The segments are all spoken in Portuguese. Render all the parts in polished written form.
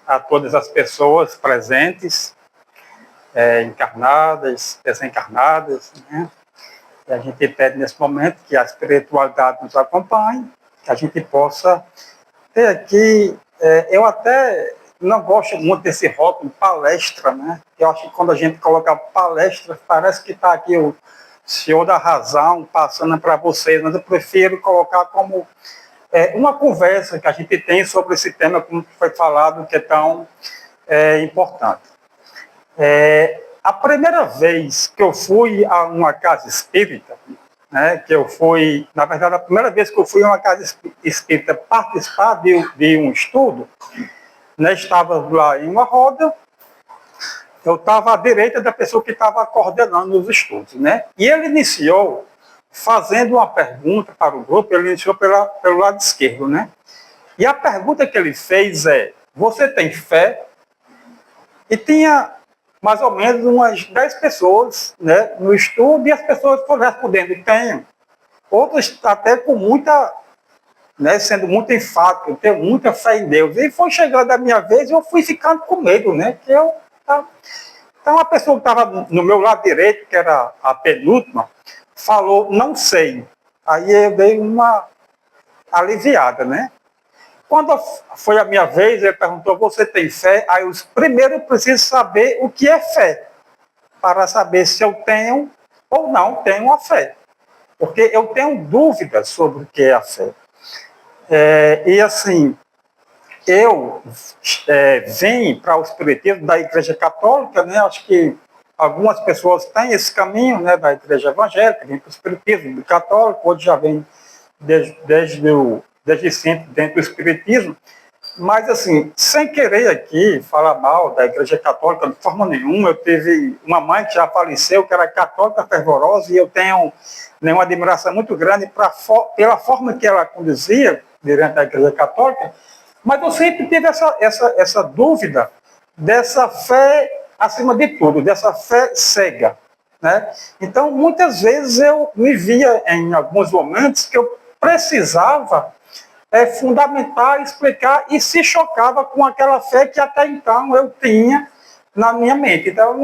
a todas as pessoas presentes, encarnadas, desencarnadas, né? E a gente pede nesse momento que a espiritualidade nos acompanhe, que a gente possa ter aqui, eu até não gosto muito desse rótulo palestra, né? Eu acho que quando a gente coloca palestra, parece que está aqui o senhor da razão passando para vocês, mas eu prefiro colocar como uma conversa que a gente tem sobre esse tema, como foi falado, que é tão importante. A primeira vez que eu fui a uma casa espírita, né, que eu fui, na verdade, a primeira vez que eu fui a uma casa espírita participar de um estudo, né, estava lá em uma roda, eu estava à direita da pessoa que estava coordenando os estudos, né, e ele iniciou fazendo uma pergunta para o grupo, ele iniciou pelo lado esquerdo, né, e a pergunta que ele fez você tem fé? E tinha mais ou menos umas 10 pessoas, né, no estudo, e as pessoas foram respondendo, tenho. Outras até com muita, né, sendo muito enfático, eu tenho muita fé em Deus. E foi chegando a minha vez e eu fui ficando com medo, né? Então a pessoa que estava no meu lado direito, que era a penúltima, falou, não sei. Aí eu dei uma aliviada, né? Quando foi a minha vez, ele perguntou, você tem fé? Aí os primeiro eu preciso saber o que é fé, para saber se eu tenho ou não tenho a fé. Porque eu tenho dúvidas sobre o que é a fé. E assim, eu venho para o Espiritismo da Igreja Católica, né? Acho que algumas pessoas têm esse caminho, né, da Igreja Evangélica, vem para o Espiritismo católico, outros já vêm desde sempre dentro do Espiritismo, mas assim, sem querer aqui falar mal da Igreja Católica de forma nenhuma, eu tive uma mãe que já faleceu, que era católica fervorosa, e eu tenho uma admiração muito grande pela forma que ela conduzia diante da Igreja Católica, mas eu sempre tive essa dúvida dessa fé acima de tudo, dessa fé cega, né? Então, muitas vezes eu me via em alguns momentos que eu precisava fundamentar, explicar e se chocava com aquela fé que até então eu tinha na minha mente. Então,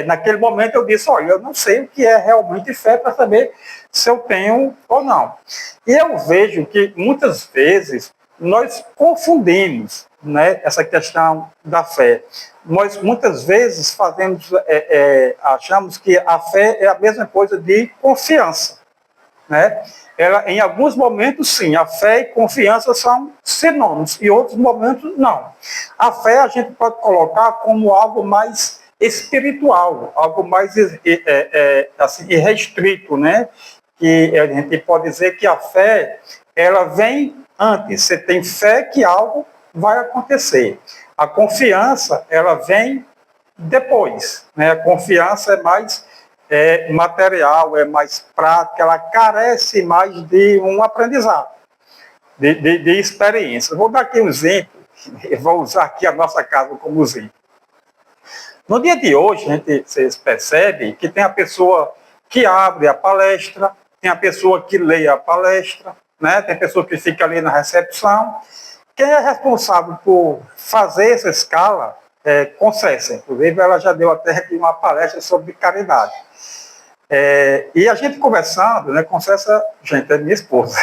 naquele momento eu disse, olha, eu não sei o que é realmente fé para saber se eu tenho ou não. E eu vejo que muitas vezes nós confundimos, né, essa questão da fé. Nós muitas vezes achamos que a fé é a mesma coisa de confiança, né? Em alguns momentos, sim, a fé e confiança são sinônimos, e outros momentos, não. A fé a gente pode colocar como algo mais espiritual, algo mais assim, irrestrito, né? Que a gente pode dizer que a fé, ela vem antes. Você tem fé que algo vai acontecer. A confiança, ela vem depois, né? A confiança é mais material, é mais prática, ela carece mais de um aprendizado, de experiência. Vou dar aqui um exemplo, eu vou usar aqui a nossa casa como exemplo. No dia de hoje, vocês percebem que tem a pessoa que abre a palestra, tem a pessoa que lê a palestra, né? Tem a pessoa que fica ali na recepção. Quem é responsável por fazer essa escala Concessa. Inclusive, ela já deu até uma palestra sobre caridade. E a gente conversando, né, Concessa, gente, é minha esposa.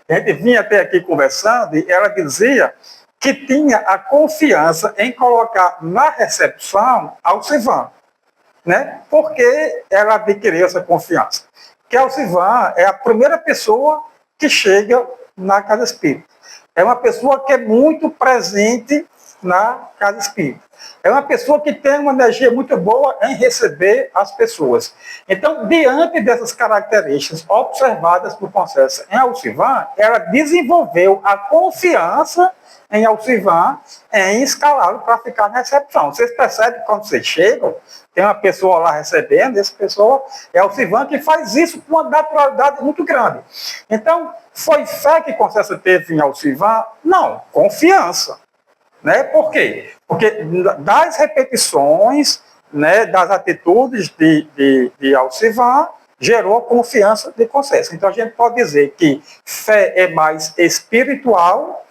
A gente vinha até aqui conversando e ela dizia que tinha a confiança em colocar na recepção Alcivan, né? Porque ela adquiriu essa confiança. Que Alcivan é a primeira pessoa que chega na Casa Espírita. É uma pessoa que é muito presente na Casa Espírita. É uma pessoa que tem uma energia muito boa em receber as pessoas. Então, diante dessas características observadas por Concessa em Alcivan, ela desenvolveu a confiança em Alcivan em escalá-lo para ficar na recepção. Vocês percebem que quando vocês chegam, tem uma pessoa lá recebendo, essa pessoa é Alcivan que faz isso com uma naturalidade muito grande. Então, foi fé que Concessa teve em Alcivan? Não, confiança. Né? Por quê? Porque das repetições, né, das atitudes de Alcivan, gerou a confiança de Concessa. Então, a gente pode dizer que fé é mais espiritual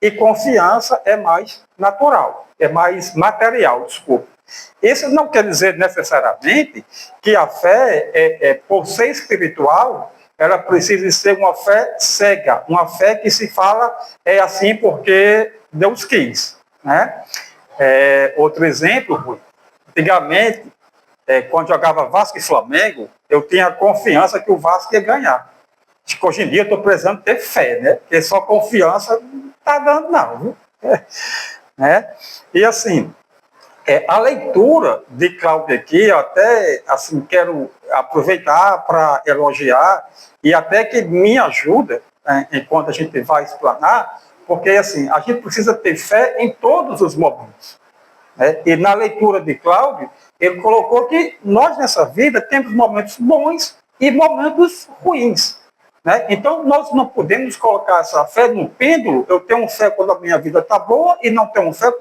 e confiança é mais natural, é mais material, desculpa. Isso não quer dizer necessariamente que a fé, por ser espiritual, ela precisa ser uma fé cega, uma fé que se fala é assim porque Deus quis. Né? Outro exemplo, Rui, antigamente, quando jogava Vasco e Flamengo, eu tinha confiança que o Vasco ia ganhar. Acho que hoje em dia eu estou precisando ter fé, né? Porque só confiança não está dando, não. Viu? Né? E assim, a leitura de Cláudio aqui, eu até assim, quero aproveitar para elogiar e até que me ajuda, enquanto a gente vai explanar, porque assim, a gente precisa ter fé em todos os momentos. Né? E na leitura de Cláudio, ele colocou que nós nessa vida temos momentos bons e momentos ruins. Né? Então, nós não podemos colocar essa fé no pêndulo. Eu tenho fé quando a minha vida está boa e não tenho fé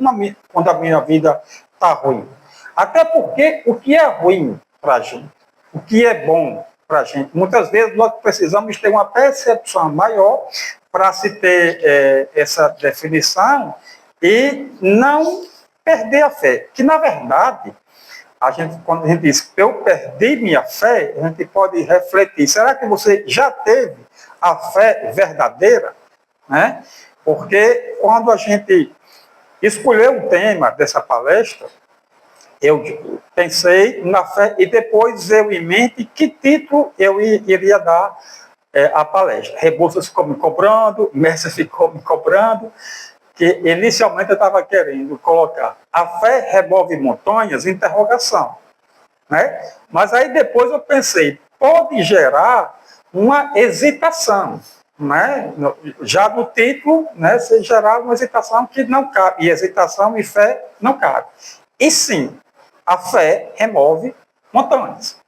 quando a minha vida está ruim. Até porque o que é ruim para a gente, o que é bom para a gente, muitas vezes nós precisamos ter uma percepção maior para se ter essa definição e não perder a fé. Que, na verdade, quando a gente diz eu perdi minha fé, a gente pode refletir. Será que você já teve a fé verdadeira? Né? Porque quando a gente escolheu o tema dessa palestra, eu pensei na fé e depois veio em mente que título eu iria dar à palestra. Rebouças ficou me cobrando, Mércia ficou me cobrando, que inicialmente eu estava querendo colocar a fé remove montanhas, interrogação. Né? Mas aí depois eu pensei, pode gerar uma hesitação. Né? Já no título, né, se gerar uma hesitação que não cabe, e hesitação e fé não cabe. E sim, a fé remove montanhas.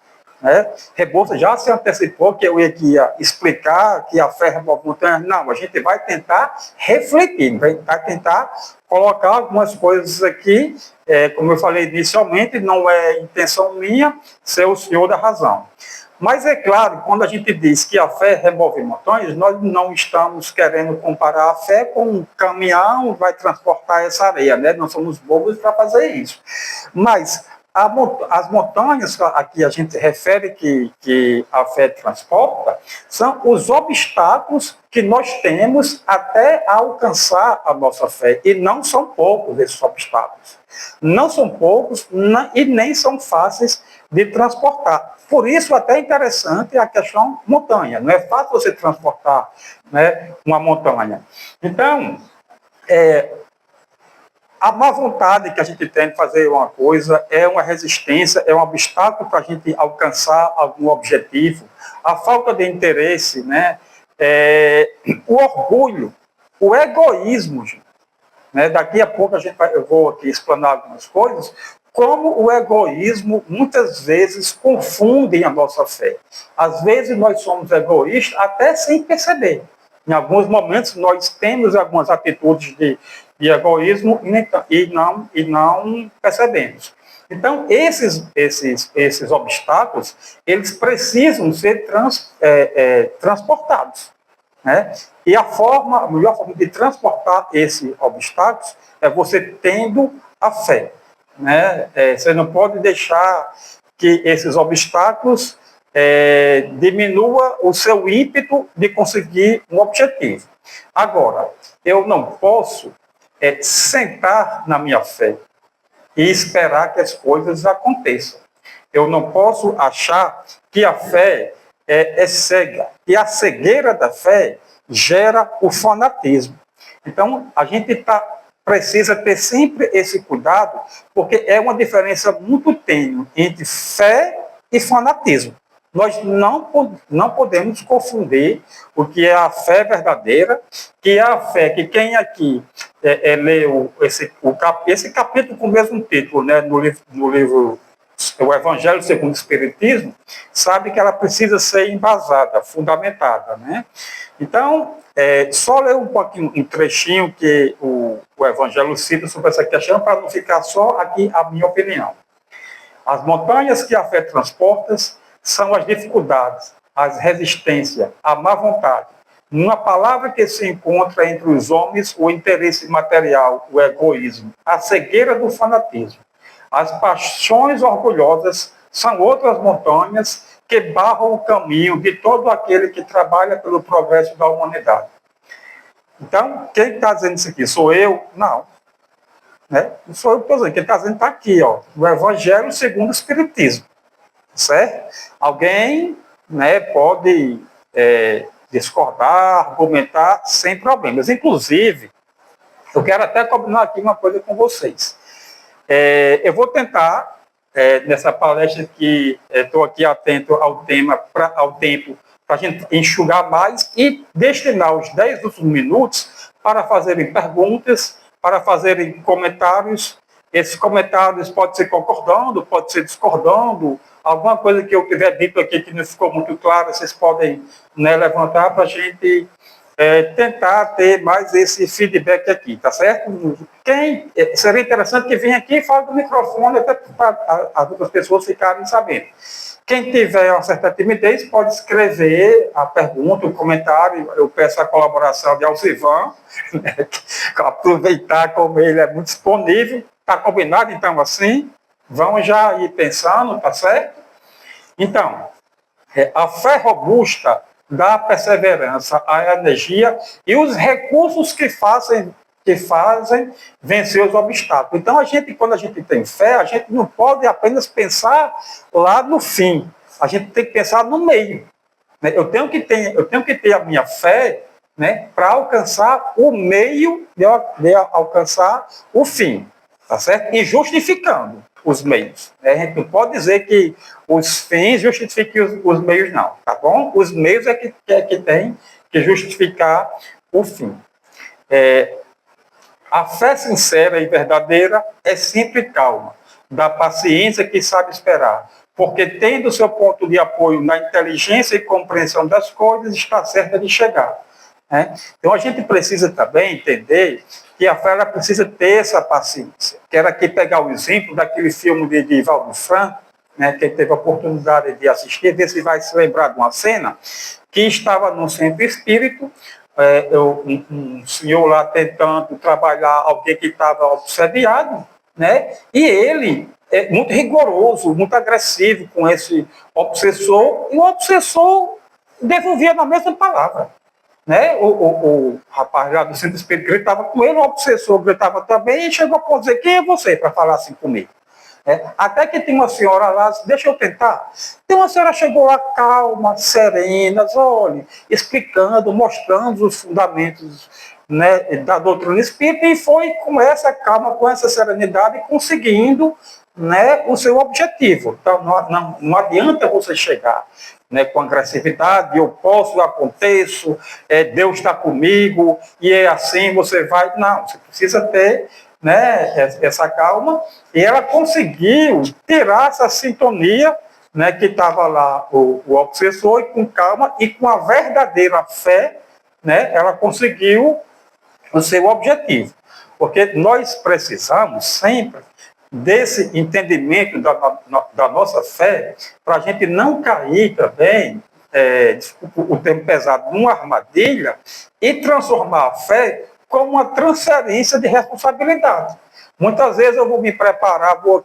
Né? Rebouças já se antecipou que eu ia explicar que a fé remove montanhas. Não, a gente vai tentar refletir, vai tentar colocar algumas coisas aqui, como eu falei inicialmente, não é intenção minha ser o senhor da razão. Mas é claro, quando a gente diz que a fé remove montanhas, nós não estamos querendo comparar a fé com um caminhão que vai transportar essa areia, né? Não somos bobos para fazer isso. Mas as montanhas a que a gente refere que a fé transporta são os obstáculos que nós temos até alcançar a nossa fé. E não são poucos esses obstáculos. Não são poucos e nem são fáceis de transportar. Por isso, até é interessante a questão montanha. Não é fácil você transportar, né, uma montanha. Então, a má vontade que a gente tem de fazer uma coisa é uma resistência, é um obstáculo para a gente alcançar algum objetivo. A falta de interesse, né? O orgulho, o egoísmo. Né? Daqui a pouco eu vou aqui explanar algumas coisas, como o egoísmo muitas vezes confunde a nossa fé. Às vezes nós somos egoístas até sem perceber. Em alguns momentos nós temos algumas atitudes de egoísmo e não percebemos. Então, esses obstáculos, eles precisam ser transportados. Né? E a melhor forma de transportar esses obstáculos é você tendo a fé. Né? Você não pode deixar que esses obstáculos diminua o seu ímpeto de conseguir um objetivo. Agora, eu não posso sentar na minha fé e esperar que as coisas aconteçam. Eu não posso achar que a fé é cega. E a cegueira da fé gera o fanatismo. Então, a gente precisa ter sempre esse cuidado, porque é uma diferença muito tênue entre fé e fanatismo. Nós não podemos confundir o que é a fé verdadeira, que é a fé que quem aqui leu esse capítulo com o mesmo título, né, no livro O Evangelho segundo o Espiritismo, sabe que ela precisa ser embasada, fundamentada. Né? Então, só ler um trechinho que o Evangelho cita sobre essa questão, para não ficar só aqui a minha opinião. As montanhas que a fé transporta são as dificuldades, as resistências, a má vontade. numa palavra que se encontra entre os homens o interesse material, o egoísmo, a cegueira do fanatismo. As paixões orgulhosas são outras montanhas que barram o caminho de todo aquele que trabalha pelo progresso da humanidade. Então, quem está dizendo isso aqui? Sou eu? Não. Né? Não sou eu que estou dizendo. Quem está dizendo está aqui, ó, o Evangelho segundo o Espiritismo. Certo? Alguém, né, pode discordar, argumentar sem problemas. Inclusive, eu quero até combinar aqui uma coisa com vocês. Eu vou tentar, nessa palestra que estou aqui atento ao tempo, para a gente enxugar mais e destinar os 10 últimos minutos para fazerem perguntas, para fazerem comentários. Esses comentários podem ser concordando, pode ser discordando. Alguma coisa que eu tiver dito aqui que não ficou muito clara, vocês podem, né, levantar para a gente tentar ter mais esse feedback aqui, tá certo? Seria interessante que venha aqui e fale do microfone, até para as outras pessoas ficarem sabendo. Quem tiver uma certa timidez pode escrever a pergunta, o comentário. Eu peço a colaboração de Alcivan, né, aproveitar como ele é muito disponível. Está combinado, então, assim? Vamos já ir pensando, tá certo? Então, a fé robusta dá perseverança, a energia e os recursos que fazem vencer os obstáculos. Então, quando a gente tem fé, a gente não pode apenas pensar lá no fim. A gente tem que pensar no meio. Né? Eu tenho que ter a minha fé, né, para alcançar o meio de alcançar o fim. Tá certo? E justificando os meios. Né? A gente não pode dizer que os fins justifiquem os meios, não. Tá bom? Os meios é que tem que justificar o fim. A fé sincera e verdadeira é sempre calma, da paciência que sabe esperar, porque tendo seu ponto de apoio na inteligência e compreensão das coisas, está certa de chegar. Né? Então a gente precisa também entender que a fé ela precisa ter essa paciência. Quero aqui pegar o exemplo daquele filme de Valdo Franco, né, que teve a oportunidade de assistir, ver se vai se lembrar de uma cena, que estava num centro espírito, um senhor lá tentando trabalhar alguém que estava obsediado, né? E ele é muito rigoroso, muito agressivo com esse obsessor, e o obsessor devolvia na mesma palavra. Né? O rapaz lá do centro espírita gritava com ele, o obsessor gritava também, e chegou a dizer: quem é você para falar assim comigo? Até que tem uma senhora lá, deixa eu tentar. Tem uma senhora chegou lá calma, serena, olha, explicando, mostrando os fundamentos, né, da doutrina espírita, e foi com essa calma, com essa serenidade, conseguindo, né, o seu objetivo. Então, não adianta você chegar, né, com agressividade, eu posso, eu aconteço, Deus está comigo, e é assim, você vai. Não, você precisa ter, né, essa calma, e ela conseguiu tirar essa sintonia, né, que estava lá o obsessor, e com calma e com a verdadeira fé, né, ela conseguiu o seu objetivo. Porque nós precisamos sempre desse entendimento da nossa fé, para a gente não cair também, desculpa o termo pesado, numa armadilha, e transformar a fé como uma transferência de responsabilidade. Muitas vezes eu vou me preparar, vou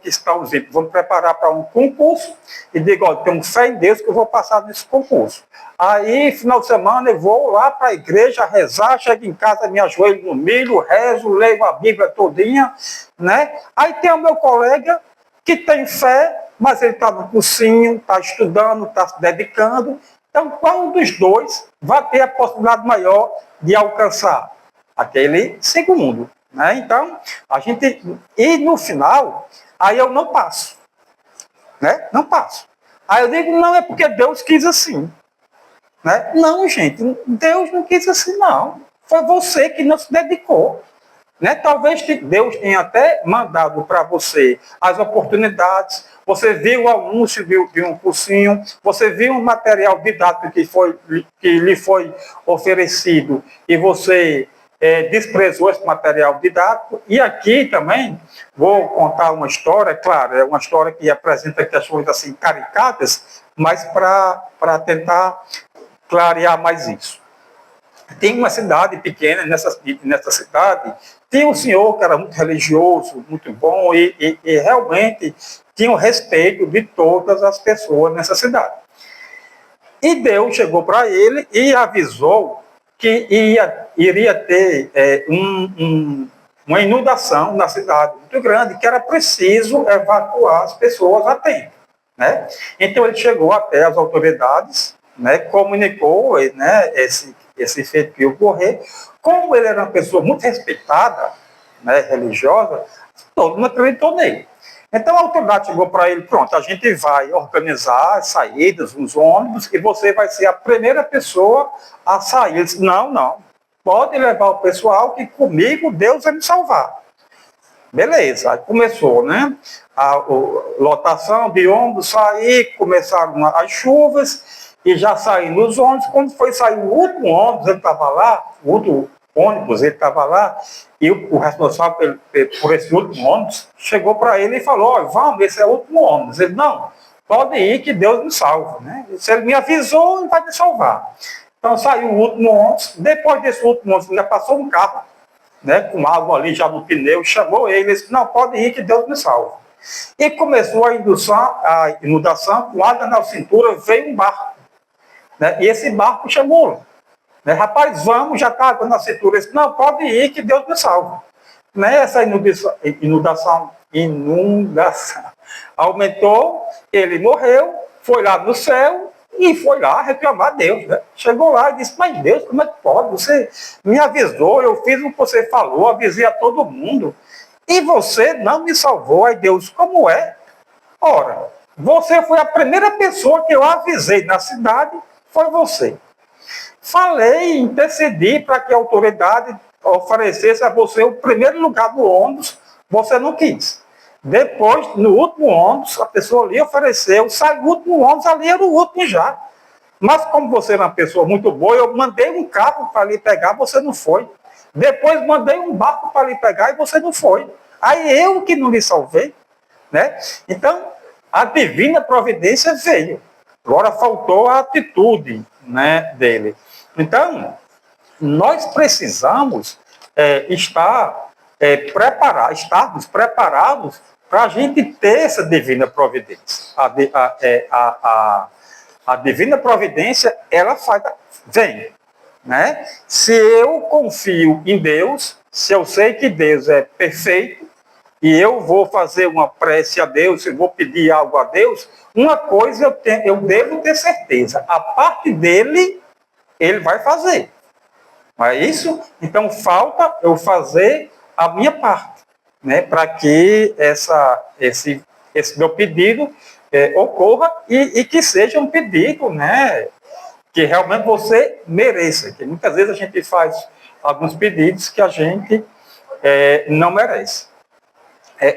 me preparar para um concurso e digo: olha, tenho fé em Deus que eu vou passar nesse concurso. Aí, final de semana, eu vou lá para a igreja rezar, chego em casa, me ajoelho no milho, rezo, leio a Bíblia todinha, né? Aí tem o meu colega que tem fé, mas ele está no cursinho, está estudando, está se dedicando. Então, qual dos dois vai ter a possibilidade maior de alcançar? Aquele segundo. Né? Então, e no final, aí eu não passo. Né? Não passo. Aí eu digo: não, é porque Deus quis assim. Né? Não, gente, Deus não quis assim, não. Foi você que não se dedicou. Né? Talvez Deus tenha até mandado para você as oportunidades. Você viu o anúncio de um cursinho, você viu um material didático que lhe foi oferecido e você desprezou esse material didático. E aqui também vou contar uma história, claro, é uma história que apresenta questões assim caricatas, mas para tentar clarear mais isso. Tem uma cidade pequena, nessa cidade, tinha um senhor que era muito religioso, muito bom, e realmente tinha o respeito de todas as pessoas nessa cidade. E Deus chegou para ele e avisou que iria ter uma inundação na cidade muito grande, que era preciso evacuar as pessoas a tempo. Né? Então ele chegou até as autoridades, né, comunicou, né, esse feito que ia ocorrer. Como ele era uma pessoa muito respeitada, né, religiosa, todo mundo acreditou nele. Então a autoridade chegou para ele: pronto, a gente vai organizar as saídas, os ônibus, e você vai ser a primeira pessoa a sair. Ele disse: não, pode levar o pessoal que comigo Deus vai me salvar. Beleza, aí começou, né? A lotação de ônibus, sair, começaram as chuvas, e já saindo os ônibus. Quando foi sair o último ônibus, ele estava lá, o último ônibus, ele estava lá, e o responsável por esse último ônibus chegou para ele e falou: olha, vamos, esse é o último ônibus. Ele: não, pode ir que Deus me salva. Né? Se ele me avisou, ele vai me salvar. Então saiu o último ônibus. Depois desse último ônibus, ainda passou um carro, né, com água ali já no pneu, chamou ele e disse: não, pode ir que Deus me salva. E começou a inundação, com água na cintura, veio um barco. Né, e esse barco chamou: né, rapaz, vamos, já está água na cintura. Ele disse: não, pode ir que Deus me salva. Nessa inundação aumentou, ele morreu, foi lá no céu e foi lá reclamar a Deus. Né? Chegou lá e disse: mas Deus, como é que pode? Você me avisou, eu fiz o que você falou, avisei a todo mundo, e você não me salvou. Aí Deus: como é? Ora, você foi a primeira pessoa que eu avisei na cidade, foi você. Falei, intercedi para que a autoridade oferecesse a você o primeiro lugar do ônibus, você não quis. Depois, no último ônibus, a pessoa ali ofereceu, saiu o último ônibus, ali era o último já. Mas como você era uma pessoa muito boa, eu mandei um carro para lhe pegar, você não foi. Depois mandei um barco para lhe pegar e você não foi. Aí eu que não lhe salvei. Né? Então, a divina providência veio. Agora faltou a atitude, né, dele. Então, nós precisamos estarmos preparados para a gente ter essa divina providência. A divina providência, ela vem. Né? Se eu confio em Deus, se eu sei que Deus é perfeito, e eu vou fazer uma prece a Deus, eu vou pedir algo a Deus, uma coisa eu devo ter certeza: a parte dele, ele vai fazer. Não é isso? Então, falta eu fazer a minha parte, né, para que esse meu pedido ocorra e que seja um pedido, né, que realmente você mereça. Que muitas vezes a gente faz alguns pedidos que a gente não merece.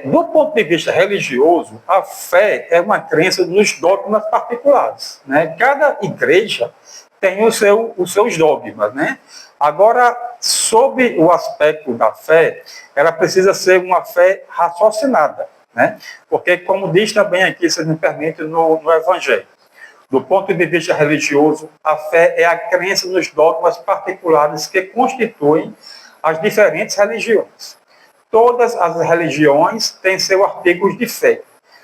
Do ponto de vista religioso, a fé é uma crença nos dogmas particulares. Né? Cada igreja tem os seus dogmas. Né? Agora, sob o aspecto da fé, ela precisa ser uma fé raciocinada. Né? Porque, como diz também aqui, se me permite, no Evangelho, do ponto de vista religioso, a fé é a crença nos dogmas particulares que constituem as diferentes religiões. Todas as religiões têm seus artigos de fé.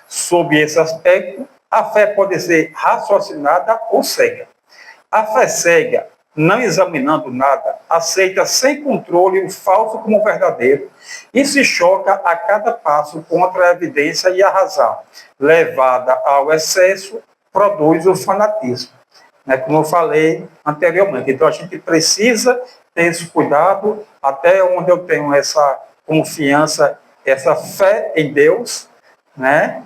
Sob esse aspecto, a fé pode ser raciocinada ou cega. A fé cega, não examinando nada, aceita sem controle o falso como verdadeiro e se choca a cada passo contra a evidência e a razão. Levada ao excesso, produz o fanatismo. Né? Como eu falei anteriormente. Então, a gente precisa ter esse cuidado, até onde eu tenho essa confiança, essa fé em Deus, né?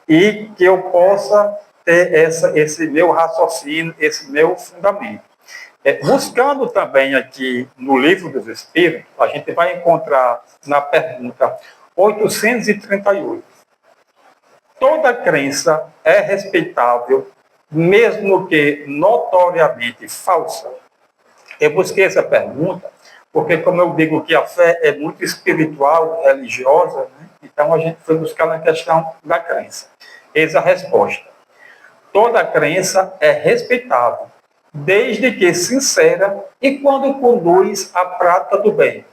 E que eu possa ter esse meu raciocínio, esse meu fundamento. Buscando também aqui no Livro dos Espíritos, a gente vai encontrar na pergunta 838. Toda crença é respeitável, mesmo que notoriamente falsa. Eu busquei essa pergunta porque, como eu digo que a fé é muito espiritual, religiosa, né? Então a gente foi buscar na questão da crença. Eis a resposta: toda crença é respeitável, desde que sincera e quando conduz à prática do bem.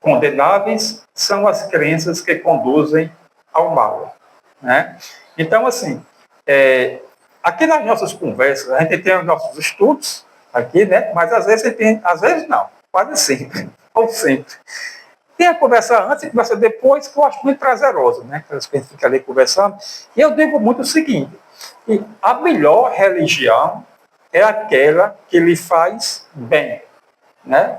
Condenáveis são as crenças que conduzem ao mal. Né? Então, assim, aqui nas nossas conversas, a gente tem os nossos estudos, aqui, né? Mas às vezes às vezes não, quase sempre, ou sempre. Tem a conversa antes e a conversa depois, que eu acho muito prazerosa, né? Que a gente fica ali conversando. E eu digo muito o seguinte, que a melhor religião é aquela que lhe faz bem, né?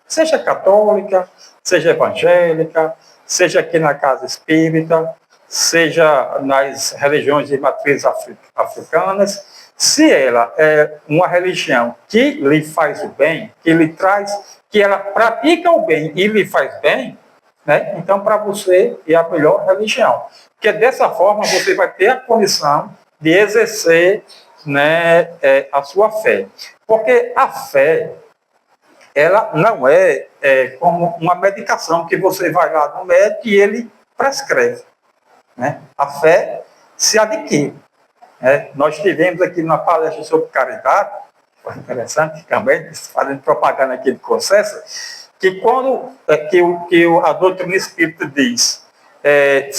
Seja católica, seja evangélica, seja aqui na casa espírita, seja nas religiões de matriz africanas, se ela é uma religião que lhe faz o bem, que lhe traz, que ela pratica o bem e lhe faz bem, né? Então para você é a melhor religião. Porque dessa forma você vai ter a condição de exercer, né, a sua fé. Porque a fé, ela não é como uma medicação que você vai lá no médico e ele prescreve. Né? A fé se adquire. Nós tivemos aqui uma palestra sobre caridade, foi interessante também, fazendo propaganda aqui do processo, que quando a doutrina espírita diz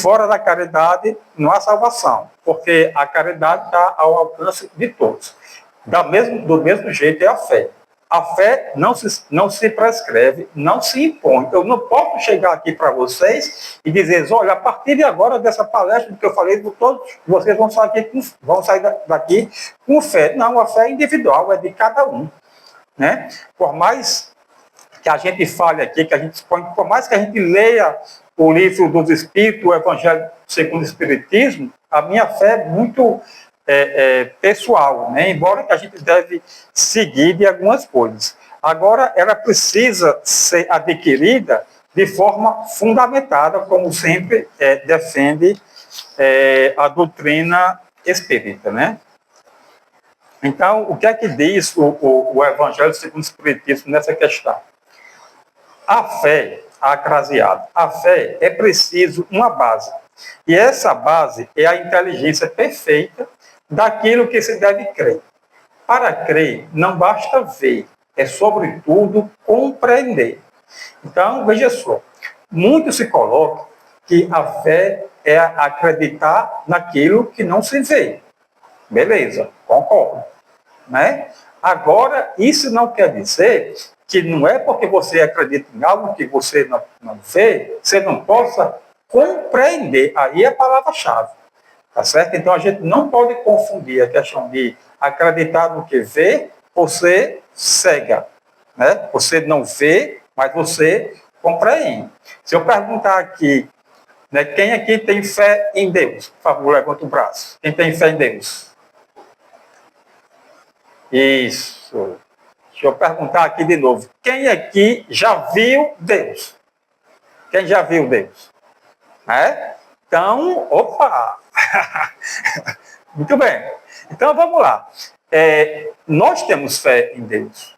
fora da caridade não há salvação, porque a caridade está ao alcance de todos. Do mesmo jeito é a fé. A fé não se prescreve, não se impõe. Eu não posso chegar aqui para vocês e dizer, olha, a partir de agora, dessa palestra que eu falei, todos vocês vão sair daqui com fé. Não, a fé é individual, é de cada um. Né? Por mais que a gente fale aqui, que a gente expõe, por mais que a gente leia o livro dos Espíritos, o Evangelho segundo o Espiritismo, a minha fé é muito pessoal, né? Embora que a gente deve seguir de algumas coisas. Agora, ela precisa ser adquirida de forma fundamentada, como sempre defende a doutrina espírita, né? Então, o que é que diz o Evangelho segundo o Espiritismo nessa questão? A fé, a fé é preciso uma base. E essa base é a inteligência perfeita daquilo que se deve crer. Para crer, não basta ver, é sobretudo compreender. Então, veja só, muito se coloca que a fé é acreditar naquilo que não se vê. Beleza, concordo. Né? Agora, isso não quer dizer que não é porque você acredita em algo que você não vê, você não possa compreender. Aí é a palavra-chave. Tá certo? Então, a gente não pode confundir a questão de acreditar no que vê por ser cega. Né? Você não vê, mas você compreende. Se eu perguntar aqui, né, quem aqui tem fé em Deus? Por favor, levanta o braço. Quem tem fé em Deus? Isso. Deixa eu perguntar aqui de novo. Quem aqui já viu Deus? Quem já viu Deus? Então, opa! Muito bem. Então, vamos lá. Nós temos fé em Deus.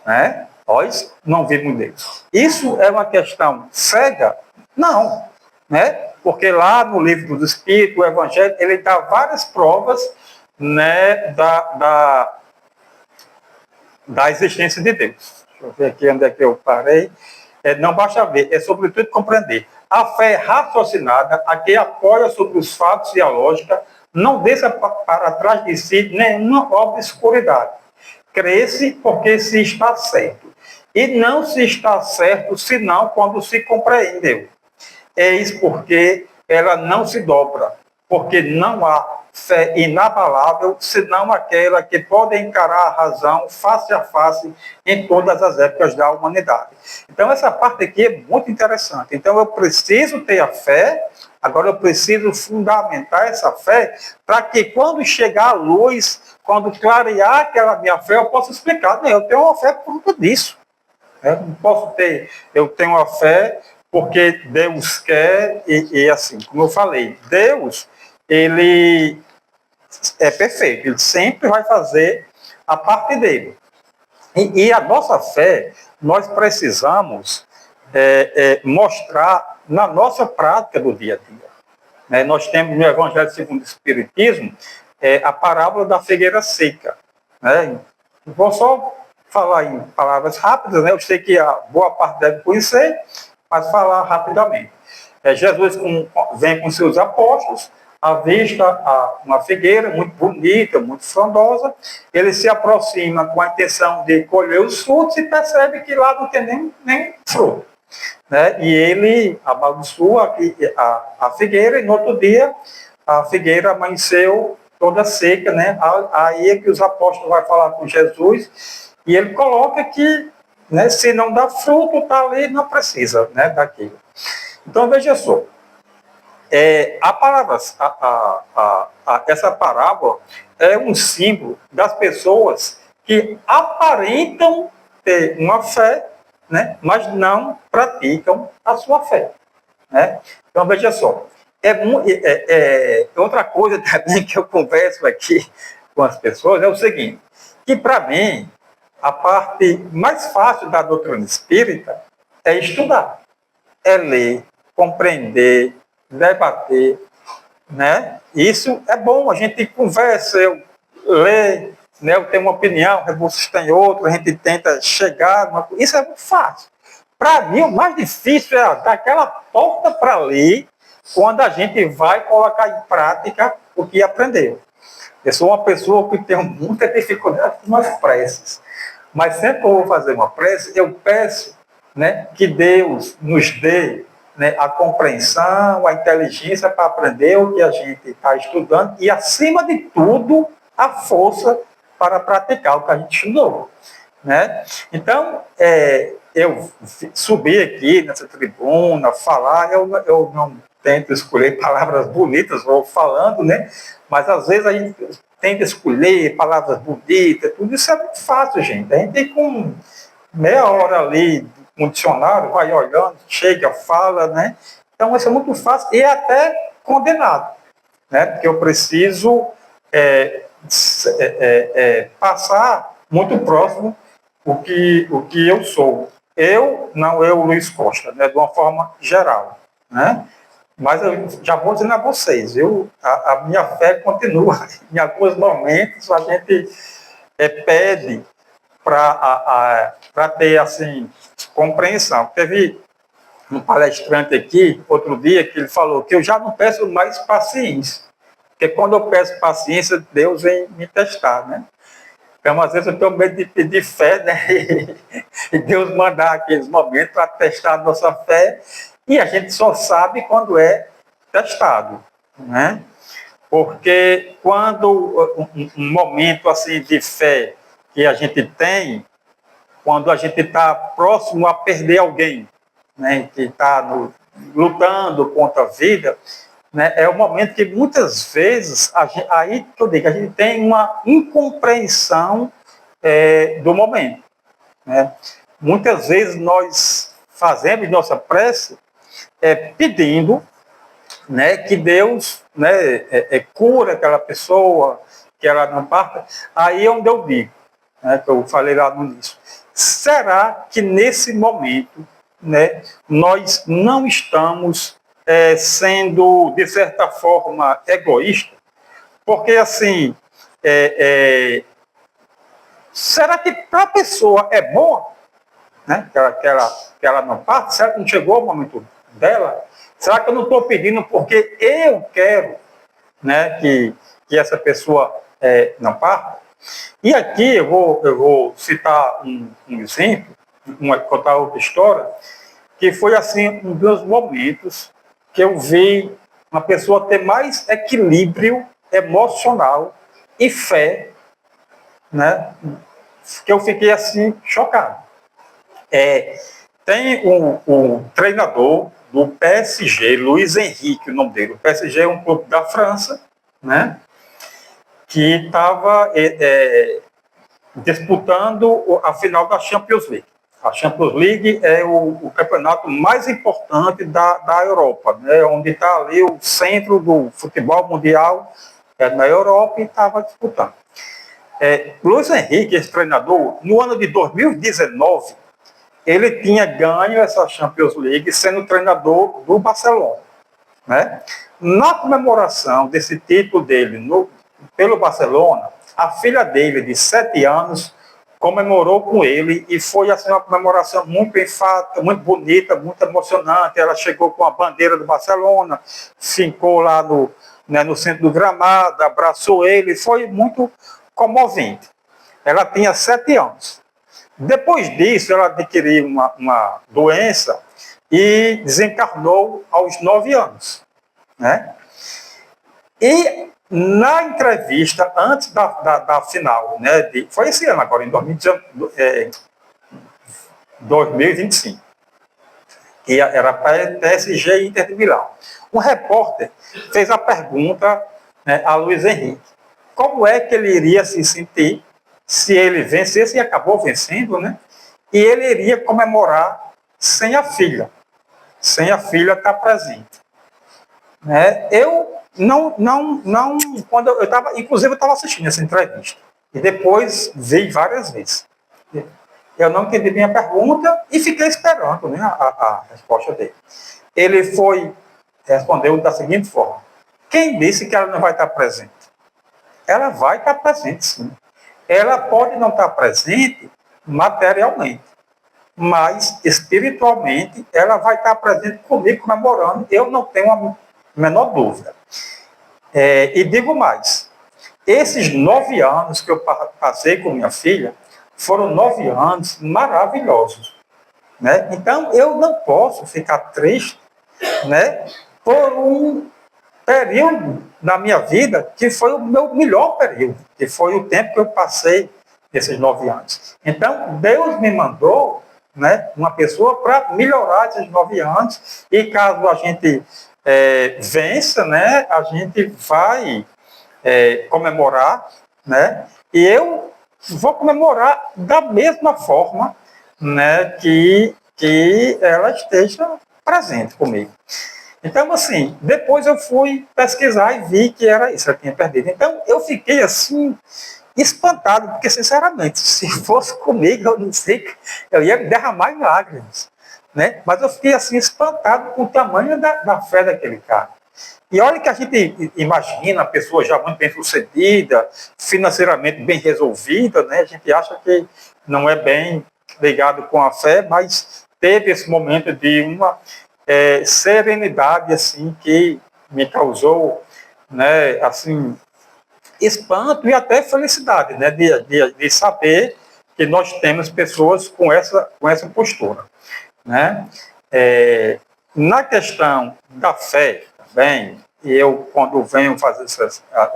Né? Nós não vimos Deus. Isso é uma questão cega? Não. Né? Porque lá no livro do Espírito, o Evangelho, ele dá várias provas, né, da existência de Deus. Deixa eu ver aqui onde é que eu parei. Não basta ver, é sobretudo compreender. A fé é raciocinada, a que apoia sobre os fatos e a lógica, não deixa para trás de si nenhuma obscuridade. Crê-se porque se está certo. E não se está certo senão quando se compreendeu. Eis porque ela não se dobra, porque não há fé inabalável, senão aquela que pode encarar a razão face a face em todas as épocas da humanidade. Então, essa parte aqui é muito interessante. Então, eu preciso ter a fé, agora eu preciso fundamentar essa fé para que quando chegar a luz, quando clarear aquela minha fé, eu possa explicar. Não, eu tenho uma fé por conta disso. Eu não posso ter, eu tenho uma fé porque Deus quer, e assim, como eu falei, Deus, ele é perfeito, ele sempre vai fazer a parte dele. E a nossa fé, nós precisamos mostrar na nossa prática do dia a dia. Nós temos no Evangelho segundo o Espiritismo a parábola da figueira seca. né? Vou só falar em palavras rápidas, né? Eu sei que a boa parte deve conhecer, mas falar rapidamente. Jesus vem com seus apóstolos, avista uma figueira muito bonita, muito frondosa. Ele se aproxima com a intenção de colher os frutos e percebe que lá não tem nem fruto, né? E ele amaldiçoa a figueira, e no outro dia a figueira amanheceu toda seca, né? Aí é que os apóstolos vão falar com Jesus, e ele coloca que, né, se não dá fruto, está ali, não precisa, né, daquilo. Então, veja só, essa parábola é um símbolo das pessoas que aparentam ter uma fé, né, mas não praticam a sua fé, né? Então, veja só, outra coisa também que eu converso aqui com as pessoas é o seguinte, que para mim, a parte mais fácil da doutrina espírita é estudar, é ler, compreender, debater, né? Isso é bom, a gente conversa, eu leio, né? Eu tenho uma opinião, vocês têm outra, a gente tenta chegar, isso é muito fácil. Para mim, o mais difícil é dar aquela porta para ler quando a gente vai colocar em prática o que aprendeu. Eu sou uma pessoa que tem muita dificuldade com as preces, mas sempre que eu vou fazer uma prece, eu peço, né, que Deus nos dê, né, a compreensão, a inteligência para aprender o que a gente está estudando e, acima de tudo, a força para praticar o que a gente estudou, né? Então, eu subi aqui nessa tribuna, falar, eu não tento escolher palavras bonitas, vou falando, né? Mas às vezes a gente tenta escolher palavras bonitas, tudo isso é muito fácil, gente. A gente tem com meia hora ali um dicionário, vai olhando, chega, fala, né? Então isso é muito fácil e até condenado, né? Porque eu preciso passar muito próximo o que eu sou. Eu, Luiz Costa, né? De uma forma geral, né? Mas eu já vou dizendo a vocês, a minha fé continua. Em alguns momentos a gente pede para ter assim, compreensão. Teve um palestrante aqui, outro dia, que ele falou que eu já não peço mais paciência, porque quando eu peço paciência, Deus vem me testar, né? Então, às vezes, eu tenho medo de pedir fé, né? E Deus mandar aqueles momentos para testar a nossa fé, e a gente só sabe quando é testado, né? Porque quando um momento assim de fé que a gente tem, quando a gente está próximo a perder alguém, né, que está lutando contra a vida, né, é o momento que muitas vezes, aí que eu digo, a gente tem uma incompreensão do momento, né? Muitas vezes nós fazemos nossa prece pedindo, né, que Deus, né, cura aquela pessoa, que ela não parta. Aí é onde eu digo, né, que eu falei lá no início, será que nesse momento, né, nós não estamos sendo, de certa forma, egoístas? Porque, assim, será que para a pessoa é bom, né, que ela não parte? Será que não chegou o momento dela? Será que eu não estou pedindo porque eu quero, né, que essa pessoa não parta? E aqui eu vou citar um exemplo, contar outra história, que foi assim um dos momentos que eu vi uma pessoa ter mais equilíbrio emocional e fé, né, que eu fiquei assim chocado. Tem um treinador do PSG, Luiz Henrique, o nome dele. O PSG é um clube da França, né, que estava disputando a final da Champions League. A Champions League é o campeonato mais importante da Europa, né, onde está ali o centro do futebol mundial na Europa, e estava disputando. Luiz Henrique, esse treinador, no ano de 2019, ele tinha ganho essa Champions League sendo treinador do Barcelona, né? Na comemoração desse título dele pelo Barcelona, a filha dele, de 7 anos, comemorou com ele e foi assim, uma comemoração muito enfática, muito bonita, muito emocionante. Ela chegou com a bandeira do Barcelona, ficou lá no centro do gramado, abraçou ele, foi muito comovente. Ela tinha 7 anos. Depois disso, ela adquiriu uma doença e desencarnou aos 9 anos. Né? E na entrevista, antes da final, né, foi esse ano agora, em 2025, que era para PSG e Inter de Milão. Um repórter fez a pergunta, né, a Luiz Henrique, como é que ele iria se sentir se ele vencesse, e acabou vencendo, né? E ele iria comemorar sem a filha estar presente. Né? Eu não, quando eu estava, inclusive eu estava assistindo essa entrevista, e depois vi várias vezes. Eu não entendi bem a pergunta e fiquei esperando, né, a resposta dele. Ele respondeu da seguinte forma: quem disse que ela não vai estar presente? Ela vai estar presente, sim. Ela pode não estar presente materialmente, mas espiritualmente ela vai estar presente comigo comemorando, eu não tenho a menor dúvida. E digo mais, esses 9 anos que eu passei com minha filha foram 9 anos maravilhosos. Né? Então, eu não posso ficar triste, né, por um período na minha vida que foi o meu melhor período, que foi o tempo que eu passei esses 9 anos. Então, Deus me mandou, né, uma pessoa para melhorar esses 9 anos, e caso a gente vença, né, a gente vai comemorar, né, e eu vou comemorar da mesma forma, né, que ela esteja presente comigo. Então, assim, depois eu fui pesquisar e vi que era isso, eu tinha perdido. Então, eu fiquei, assim, espantado, porque, sinceramente, se fosse comigo, eu não sei, eu ia derramar em lágrimas, né? Mas eu fiquei, assim, espantado com o tamanho da fé daquele cara. E olha que a gente imagina a pessoa já muito bem sucedida, financeiramente bem resolvida, né? A gente acha que não é bem ligado com a fé, mas teve esse momento de uma serenidade, assim, que me causou, né, assim, espanto e até felicidade, né, de saber que nós temos pessoas com essa postura, né? Na questão da fé também, e eu, quando venho fazer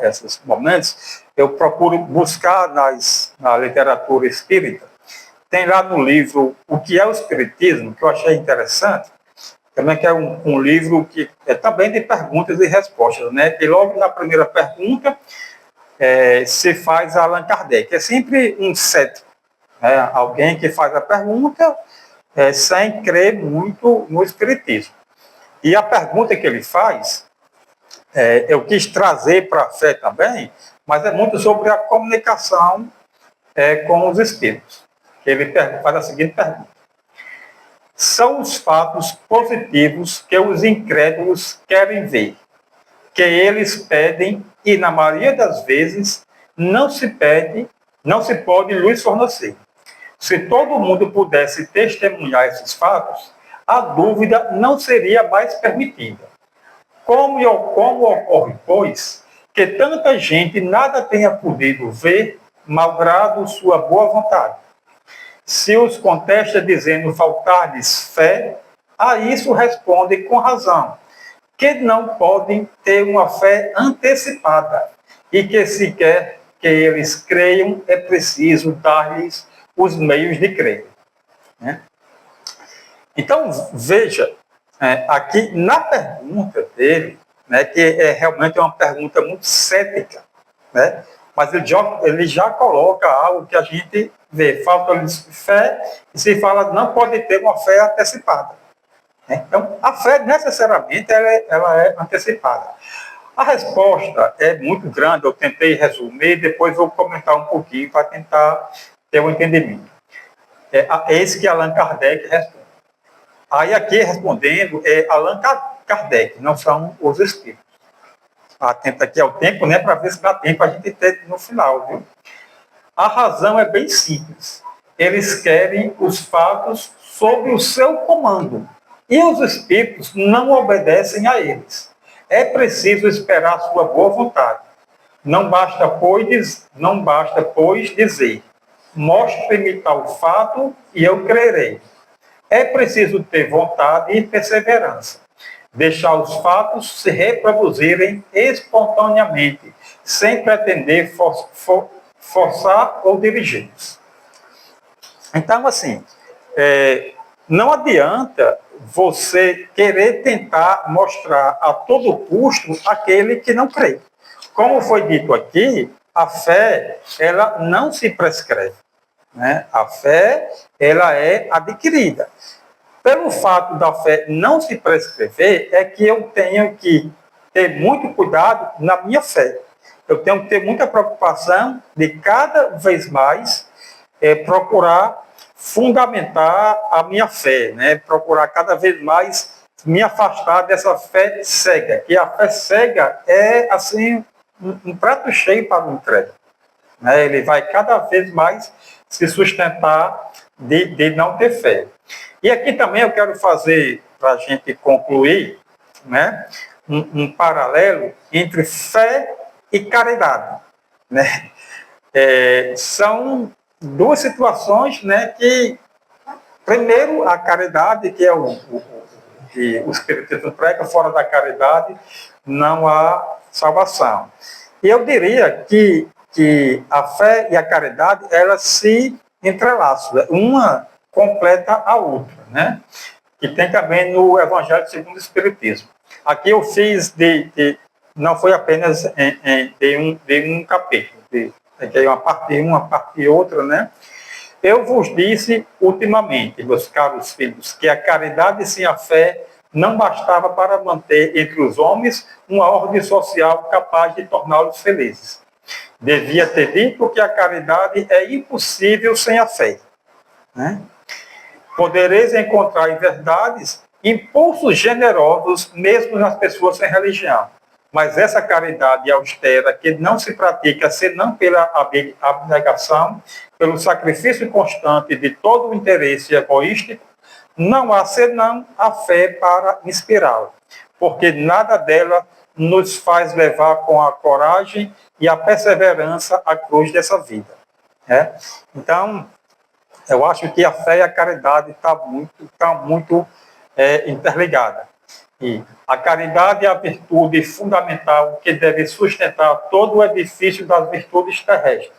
esses momentos, eu procuro buscar na literatura espírita. Tem lá no livro O que é o Espiritismo, que eu achei interessante, também que é um livro que é também de perguntas e respostas, né? E logo na primeira pergunta se faz Allan Kardec. É sempre um cético, né? Alguém que faz a pergunta sem crer muito no Espiritismo. E a pergunta que ele faz, eu quis trazer para a fé também, mas é muito sobre a comunicação com os espíritos. Ele faz a seguinte pergunta: são os fatos positivos que os incrédulos querem ver, que eles pedem e, na maioria das vezes, não se pode lhes fornecer. Se todo mundo pudesse testemunhar esses fatos, a dúvida não seria mais permitida. Como ocorre, pois, que tanta gente nada tenha podido ver, malgrado sua boa vontade? Se os contesta dizendo faltar-lhes fé, a isso respondem com razão, que não podem ter uma fé antecipada e que se quer que eles creiam, é preciso dar-lhes os meios de crer. Né? Então, veja, aqui na pergunta dele, né, que realmente uma pergunta muito cética, né, mas ele já coloca algo que a gente vê, falta-lhes fé, e se fala não pode ter uma fé antecipada. Né? Então, a fé, necessariamente, ela é antecipada. A resposta é muito grande, eu tentei resumir, depois vou comentar um pouquinho para tentar ter um entendimento. É esse que Allan Kardec responde. Aí aqui respondendo é Allan Kardec, não são os espíritos. atento aqui ao tempo, né, para ver se dá tempo a gente ter no final, viu? A razão é bem simples. Eles querem os fatos sob o seu comando. E os espíritos não obedecem a eles. É preciso esperar a sua boa vontade. Não basta, pois, dizer: mostre-me tal fato e eu crerei. É preciso ter vontade e perseverança. Deixar os fatos se reproduzirem espontaneamente, sem pretender forçar ou dirigi-los. Então, assim, não adianta você querer tentar mostrar a todo custo aquele que não crê. Como foi dito aqui, a fé, ela não se prescreve, né? A fé, ela é adquirida. Pelo fato da fé não se prescrever, é que eu tenho que ter muito cuidado na minha fé. Eu tenho que ter muita preocupação de cada vez mais procurar fundamentar a minha fé, né? Procurar cada vez mais me afastar dessa fé cega. E a fé cega é, assim, um prato cheio para o incrédulo, né? Ele vai cada vez mais se sustentar de não ter fé. E aqui também eu quero fazer, para a gente concluir, né, um paralelo entre fé e caridade, né? São duas situações, né, que, primeiro, a caridade, que é que o Espiritismo prega, fora da caridade não há salvação. E eu diria que a fé e a caridade, elas se entrelaçam, uma completa a outra, né? Que tem também no Evangelho segundo o Espiritismo. Aqui eu fiz não foi apenas de um capítulo, uma parte e outra, né? Eu vos disse ultimamente, meus caros filhos, que a caridade sem a fé não bastava para manter entre os homens uma ordem social capaz de torná-los felizes. Devia ter dito que a caridade é impossível sem a fé, né? Podereis encontrar em verdades impulsos generosos mesmo nas pessoas sem religião. Mas essa caridade austera, que não se pratica senão pela abnegação, pelo sacrifício constante de todo o interesse egoístico, não há senão a fé para inspirá-la, porque nada dela nos faz levar com a coragem e a perseverança à cruz dessa vida, né? Então, eu acho que a fé e a caridade tá muito interligada. E a caridade é a virtude fundamental que deve sustentar todo o edifício das virtudes terrestres.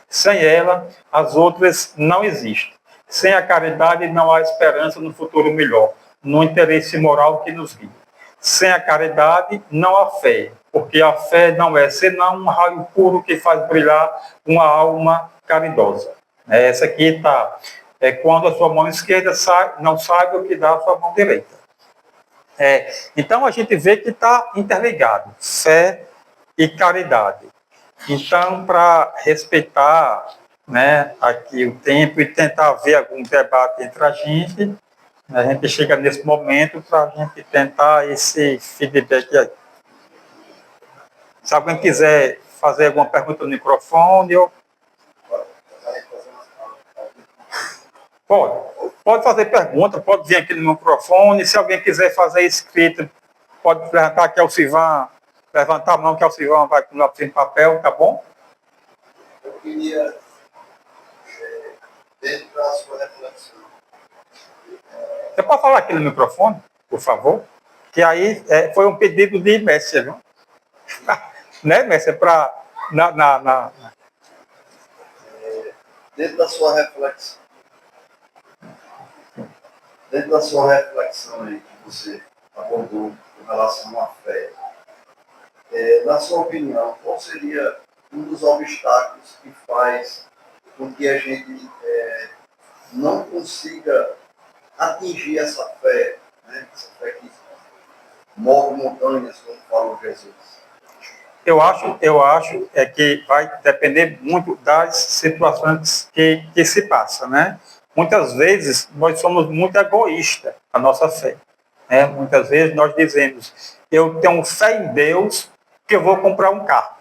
Sem ela, as outras não existem. Sem a caridade, não há esperança no futuro melhor, no interesse moral que nos guia. Sem a caridade, não há fé, porque a fé não é senão um raio puro que faz brilhar uma alma caridosa. Essa aqui está. É quando a sua mão esquerda não sabe o que dá a sua mão direita. Então, a gente vê que está interligado, fé e caridade. Então, para respeitar, né, aqui o tempo e tentar ver algum debate entre a gente chega nesse momento para a gente tentar esse feedback aí. Se alguém quiser fazer alguma pergunta no microfone, Pode fazer pergunta, pode vir aqui no microfone. Se alguém quiser fazer escrito, pode levantar aqui ao Silvan, levantar a mão que o Silvan vai com o lápis em papel, tá bom? Eu queria, dentro da sua reflexão. Você pode falar aqui no microfone, por favor? Que aí foi um pedido de Messia, viu? Né, Messia? Dentro da sua reflexão. Dentro da sua reflexão aí que você abordou com relação à fé, na sua opinião, qual seria um dos obstáculos que faz com que a gente não consiga atingir essa fé, né? Essa fé que move montanhas, como falou Jesus? Eu acho que vai depender muito das situações que se passam, né? Muitas vezes nós somos muito egoístas na nossa fé, né? Muitas vezes nós dizemos: eu tenho fé em Deus, que eu vou comprar um carro.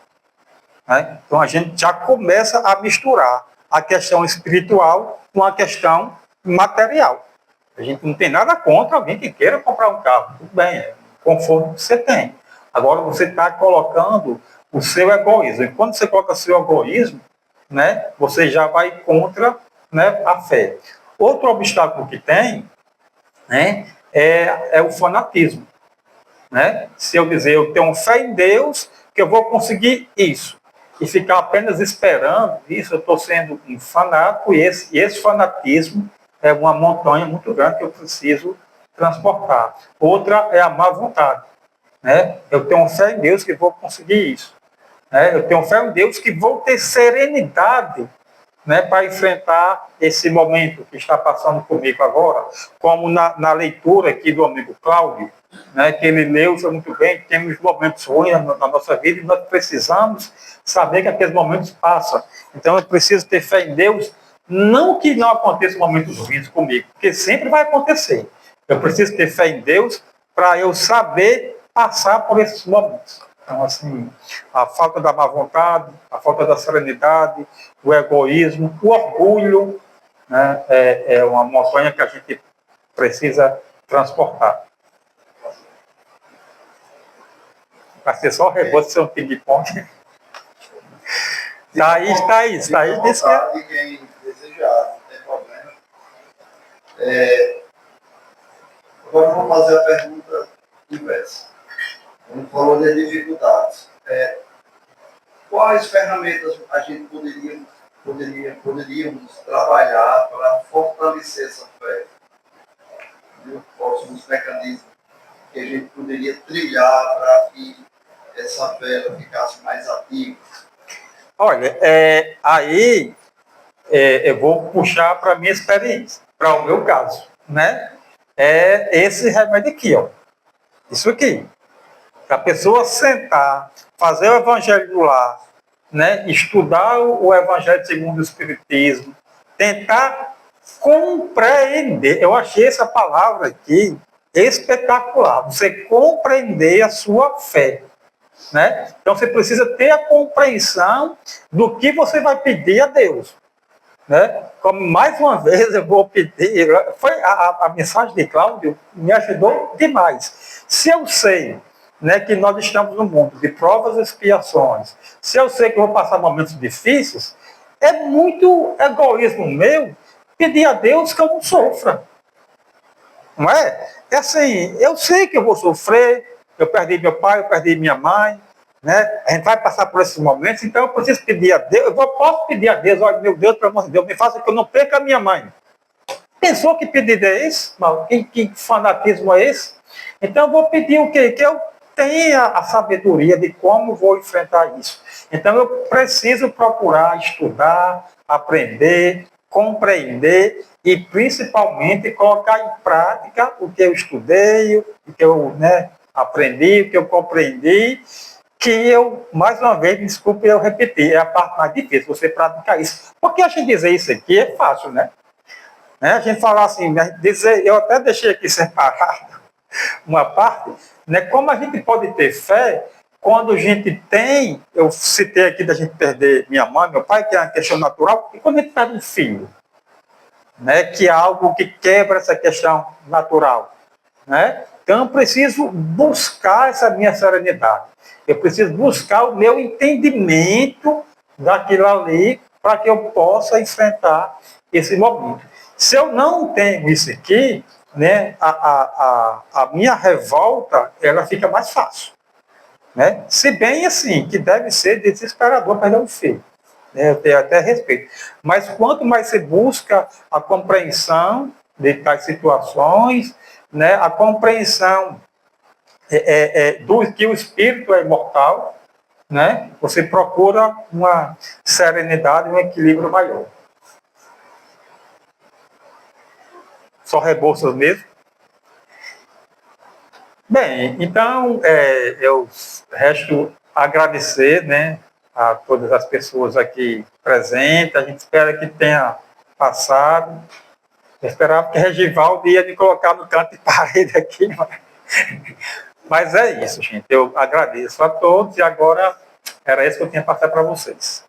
Né? Então a gente já começa a misturar a questão espiritual com a questão material. A gente não tem nada contra alguém que queira comprar um carro. Tudo bem, é o conforto que você tem. Agora você está colocando o seu egoísmo. E quando você coloca o seu egoísmo, né, você já vai contra, né, a fé. Outro obstáculo que tem, né, é o fanatismo. Né? Se eu dizer, eu tenho fé em Deus, que eu vou conseguir isso, e ficar apenas esperando isso, eu estou sendo um fanático, e esse fanatismo é uma montanha muito grande que eu preciso transportar. Outra é a má vontade. Né? Eu tenho fé em Deus que vou conseguir isso. Né? Eu tenho fé em Deus que vou ter serenidade, né, para enfrentar esse momento que está passando comigo agora, como na leitura aqui do amigo Cláudio, né, que ele leu muito bem, temos momentos ruins na nossa vida e nós precisamos saber que aqueles momentos passam. Então eu preciso ter fé em Deus, não que não aconteça momentos ruins comigo, porque sempre vai acontecer. Eu preciso ter fé em Deus para eu saber passar por esses momentos. Então, assim, a falta da má vontade, a falta da serenidade, o egoísmo, o orgulho, né, é uma montanha que a gente precisa transportar. Vai ser só rebote se eu ping-pong. Thaís disse que quem desejar, não tem problema. Agora eu vou fazer a pergunta inversa. Como falou de dificuldades. Quais ferramentas a gente poderíamos trabalhar para fortalecer essa fé? Quais são os mecanismos que a gente poderia trilhar para que essa fé ficasse mais ativa? Olha, aí eu vou puxar para a minha experiência, para o meu caso, né? É esse remédio aqui, ó. Isso aqui. A pessoa sentar, fazer o evangelho do lar, né? Estudar o evangelho segundo o Espiritismo, tentar compreender. Eu achei essa palavra aqui espetacular. Você compreender a sua fé. Né? Então você precisa ter a compreensão do que você vai pedir a Deus. Né? Como mais uma vez eu vou pedir, foi a mensagem de Cláudio me ajudou demais. Se eu sei, né, que nós estamos no mundo de provas e expiações, se eu sei que eu vou passar momentos difíceis, é muito egoísmo meu pedir a Deus que eu não sofra. Não é? É assim, eu sei que eu vou sofrer, eu perdi meu pai, eu perdi minha mãe, né? A gente vai passar por esses momentos, então eu preciso pedir a Deus, posso pedir a Deus, olha, meu Deus, pelo amor de Deus, me faça que eu não perca a minha mãe. Pensou que pedido é esse? Que fanatismo é esse? Então eu vou pedir o quê? Que eu tenha a sabedoria de como vou enfrentar isso. Então eu preciso procurar estudar, aprender, compreender e principalmente colocar em prática o que eu estudei, o que eu, né, aprendi, o que eu compreendi, que eu, mais uma vez, desculpe eu repetir, é a parte mais difícil, você praticar isso. Porque a gente dizer isso aqui é fácil, né? A gente falar assim, dizer, eu até deixei aqui separado uma parte, né? Como a gente pode ter fé quando a gente tem, eu citei aqui da gente perder minha mãe, meu pai, que é uma questão natural, e quando a gente perde um filho, né? Que é algo que quebra essa questão natural, né? Então eu preciso buscar essa minha serenidade, eu preciso buscar o meu entendimento daquilo ali para que eu possa enfrentar esse momento. Se eu não tenho isso aqui, né, a minha revolta ela fica mais fácil. Né? Se bem assim, que deve ser desesperador perder um filho. Né? Eu tenho até respeito. Mas quanto mais você busca a compreensão de tais situações, né, a compreensão do que o espírito é imortal, né, você procura uma serenidade, um equilíbrio maior. Só Rebouças mesmo. Bem, então eu resto agradecer, né, a todas as pessoas aqui presentes. A gente espera que tenha passado. Eu esperava que Regivaldo ia me colocar no canto de parede aqui, Mas é isso, gente. Eu agradeço a todos e agora era isso que eu tinha para passar para vocês.